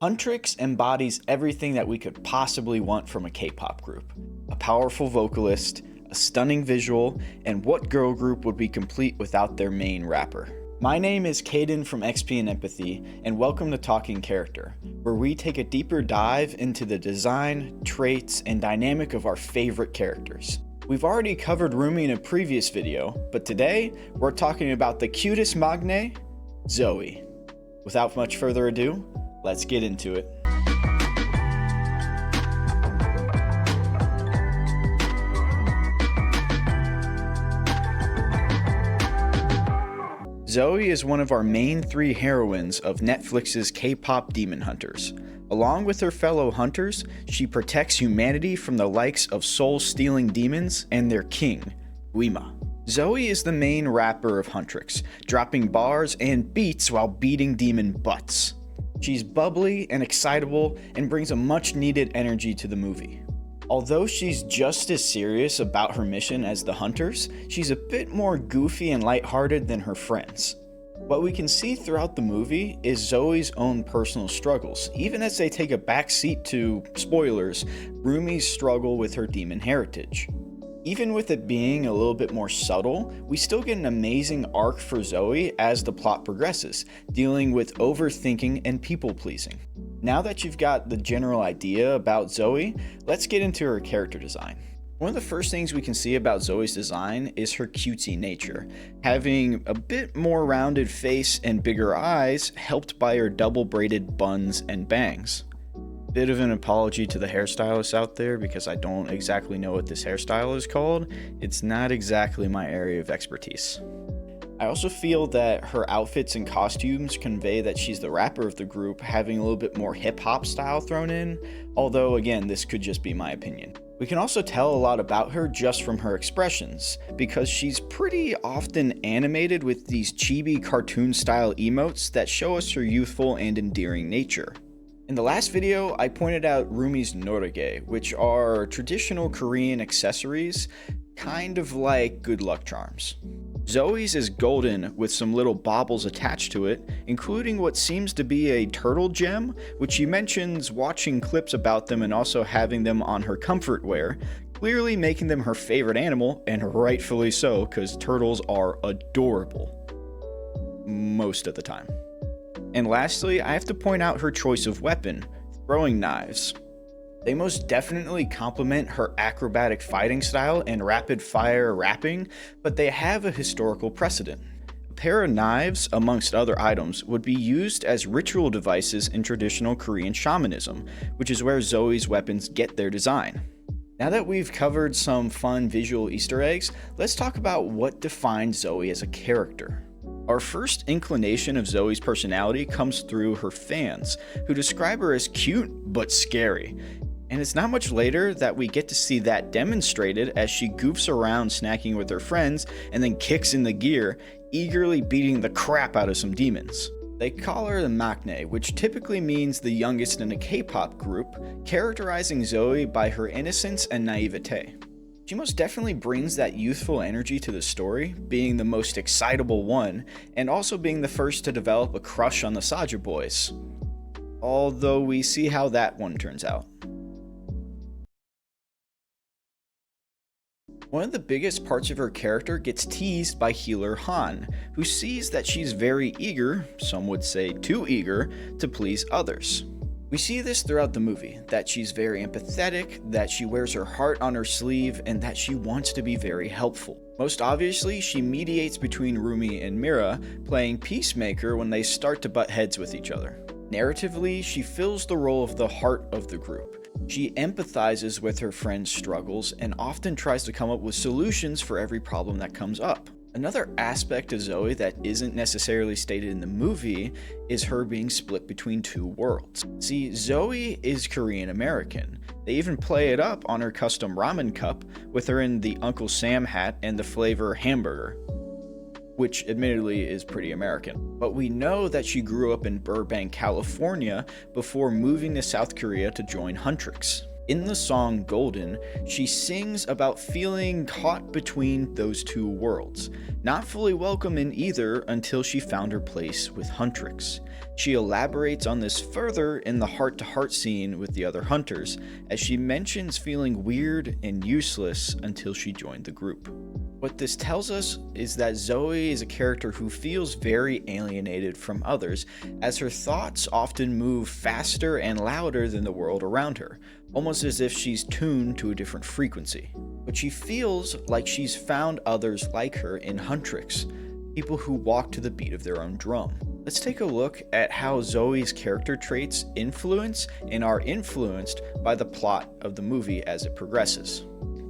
Huntrix embodies everything that we could possibly want from a K-pop group. A powerful vocalist, a stunning visual, and what girl group would be complete without their main rapper? My name is Caden from XP and Empathy, and welcome to Talking Character, where we take a deeper dive into the design, traits, and dynamic of our favorite characters. We've already covered Rumi in a previous video, but today we're talking about the cutest magne, Zoey. Without much further ado, let's get into it. Zoey is one of our main three heroines of Netflix's K-pop Demon Hunters. Along with her fellow hunters, she protects humanity from the likes of soul-stealing demons and their king, Guima. Zoey is the main rapper of Huntrix, dropping bars and beats while beating demon butts. She's bubbly and excitable and brings a much-needed energy to the movie. Although she's just as serious about her mission as the hunters, she's a bit more goofy and lighthearted than her friends. What we can see throughout the movie is Zoey's own personal struggles, even as they take a backseat to, spoilers, Rumi's struggle with her demon heritage. Even with it being a little bit more subtle, we still get an amazing arc for Zoey as the plot progresses, dealing with overthinking and people-pleasing. Now that you've got the general idea about Zoey, let's get into her character design. One of the first things we can see about Zoey's design is her cutesy nature, having a bit more rounded face and bigger eyes, helped by her double braided buns and bangs. Bit of an apology to the hairstylists out there because I don't exactly know what this hairstyle is called. It's not exactly my area of expertise. I also feel that her outfits and costumes convey that she's the rapper of the group, having a little bit more hip-hop style thrown in, although again, this could just be my opinion. We can also tell a lot about her just from her expressions, because she's pretty often animated with these chibi cartoon style emotes that show us her youthful and endearing nature. In the last video, I pointed out Rumi's norage, which are traditional Korean accessories, kind of like good luck charms. Zoey's is golden with some little baubles attached to it, including what seems to be a turtle gem, which she mentions watching clips about them and also having them on her comfort wear, clearly making them her favorite animal, and rightfully so, because turtles are adorable. Most of the time. And lastly, I have to point out her choice of weapon, throwing knives. They most definitely complement her acrobatic fighting style and rapid fire rapping, but they have a historical precedent. A pair of knives, amongst other items, would be used as ritual devices in traditional Korean shamanism, which is where Zoey's weapons get their design. Now that we've covered some fun visual Easter eggs, let's talk about what defines Zoey as a character. Our first inclination of Zoey's personality comes through her fans, who describe her as cute but scary. And it's not much later that we get to see that demonstrated as she goofs around snacking with her friends and then kicks in the gear, eagerly beating the crap out of some demons. They call her the maknae, which typically means the youngest in a K-pop group, characterizing Zoey by her innocence and naivete. She most definitely brings that youthful energy to the story, being the most excitable one, and also being the first to develop a crush on the Saja boys. Although we see how that one turns out. One of the biggest parts of her character gets teased by healer Han, who sees that she's very eager, some would say too eager, to please others. We see this throughout the movie, that she's very empathetic, that she wears her heart on her sleeve, and that she wants to be very helpful. Most obviously, she mediates between Rumi and Mira, playing peacemaker when they start to butt heads with each other. Narratively, she fills the role of the heart of the group. She empathizes with her friends' struggles and often tries to come up with solutions for every problem that comes up. Another aspect of Zoey that isn't necessarily stated in the movie is her being split between two worlds. See, Zoey is Korean American. They even play it up on her custom ramen cup with her in the Uncle Sam hat and the flavor hamburger, which admittedly is pretty American. But we know that she grew up in Burbank, California before moving to South Korea to join Huntrix. In the song Golden, she sings about feeling caught between those two worlds, not fully welcome in either until she found her place with Huntrix. She elaborates on this further in the heart-to-heart scene with the other hunters, as she mentions feeling weird and useless until she joined the group. What this tells us is that Zoey is a character who feels very alienated from others, as her thoughts often move faster and louder than the world around her, almost as if she's tuned to a different frequency. But she feels like she's found others like her in Huntrix, people who walk to the beat of their own drum. Let's take a look at how Zoey's character traits influence and are influenced by the plot of the movie as it progresses.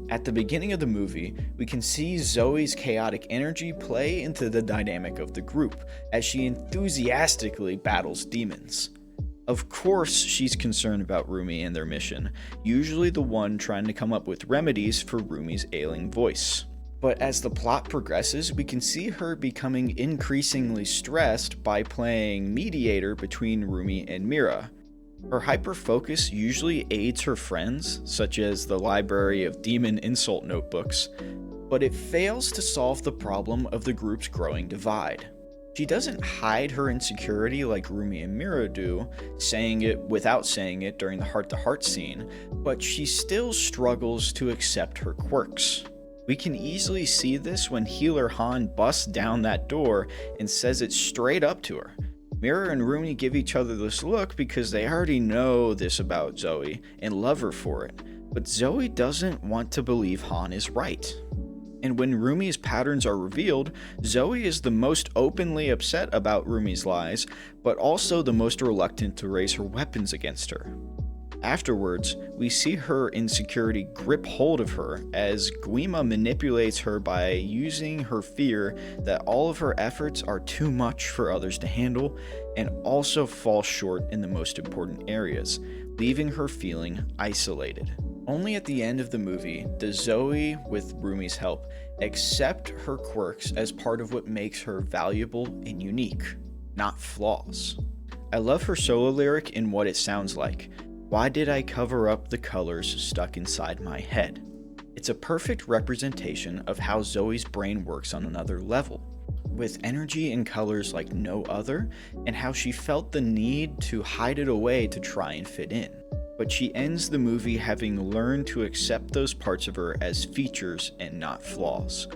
At the beginning of the movie, we can see Zoey's chaotic energy play into the dynamic of the group, as she enthusiastically battles demons. Of course, she's concerned about Rumi and their mission, usually the one trying to come up with remedies for Rumi's ailing voice. But as the plot progresses, we can see her becoming increasingly stressed by playing mediator between Rumi and Mira. Her hyper-focus usually aids her friends, such as the library of demon insult notebooks, but it fails to solve the problem of the group's growing divide. She doesn't hide her insecurity like Rumi and Mira do, saying it without saying it during the heart-to-heart scene, but she still struggles to accept her quirks. We can easily see this when healer Han busts down that door and says it straight up to her. Mira and Rumi give each other this look because they already know this about Zoey and love her for it, but Zoey doesn't want to believe Han is right. And when Rumi's patterns are revealed, Zoey is the most openly upset about Rumi's lies, but also the most reluctant to raise her weapons against her. Afterwards, we see her insecurity grip hold of her as Guima manipulates her by using her fear that all of her efforts are too much for others to handle and also fall short in the most important areas, leaving her feeling isolated. Only at the end of the movie does Zoey, with Rumi's help, accept her quirks as part of what makes her valuable and unique, not flaws. I love her solo lyric in what it sounds like. Why did I cover up the colors stuck inside my head? It's a perfect representation of how Zoey's brain works on another level, with energy and colors like no other, and how she felt the need to hide it away to try and fit in. But she ends the movie having learned to accept those parts of her as features and not flaws,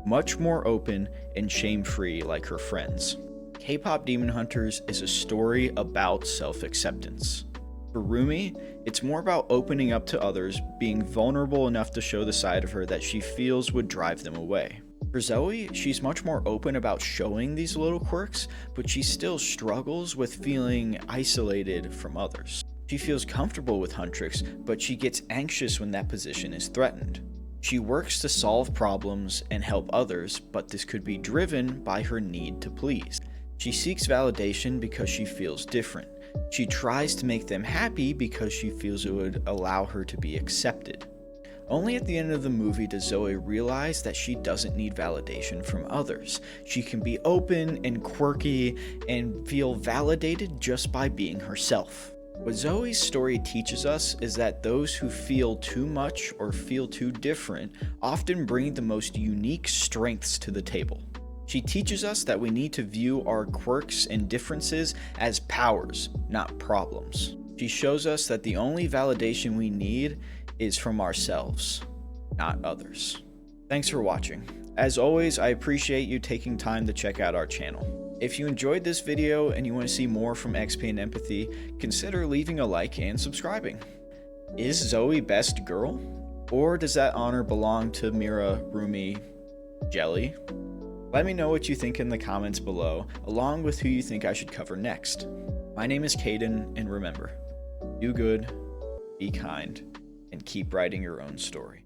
much more open and shame-free like her friends. Kpop Demon Hunters is a story about self-acceptance. For Rumi, it's more about opening up to others, being vulnerable enough to show the side of her that she feels would drive them away. For Zoey, she's much more open about showing these little quirks, but she still struggles with feeling isolated from others. She feels comfortable with Huntrix, but she gets anxious when that position is threatened. She works to solve problems and help others, but this could be driven by her need to please. She seeks validation because she feels different. She tries to make them happy because she feels it would allow her to be accepted. Only at the end of the movie does Zoey realize that she doesn't need validation from others. She can be open and quirky and feel validated just by being herself. What Zoey's story teaches us is that those who feel too much or feel too different often bring the most unique strengths to the table. She teaches us that we need to view our quirks and differences as powers, not problems. She shows us that the only validation we need is from ourselves, not others. Thanks for watching. As always, I appreciate you taking time to check out our channel. If you enjoyed this video and you want to see more from XP and Empathy, consider leaving a like and subscribing. Is Zoey best girl? Or does that honor belong to Mira, Rumi, Jelly? Let me know what you think in the comments below, along with who you think I should cover next. My name is Caden, and remember, do good, be kind, and keep writing your own story.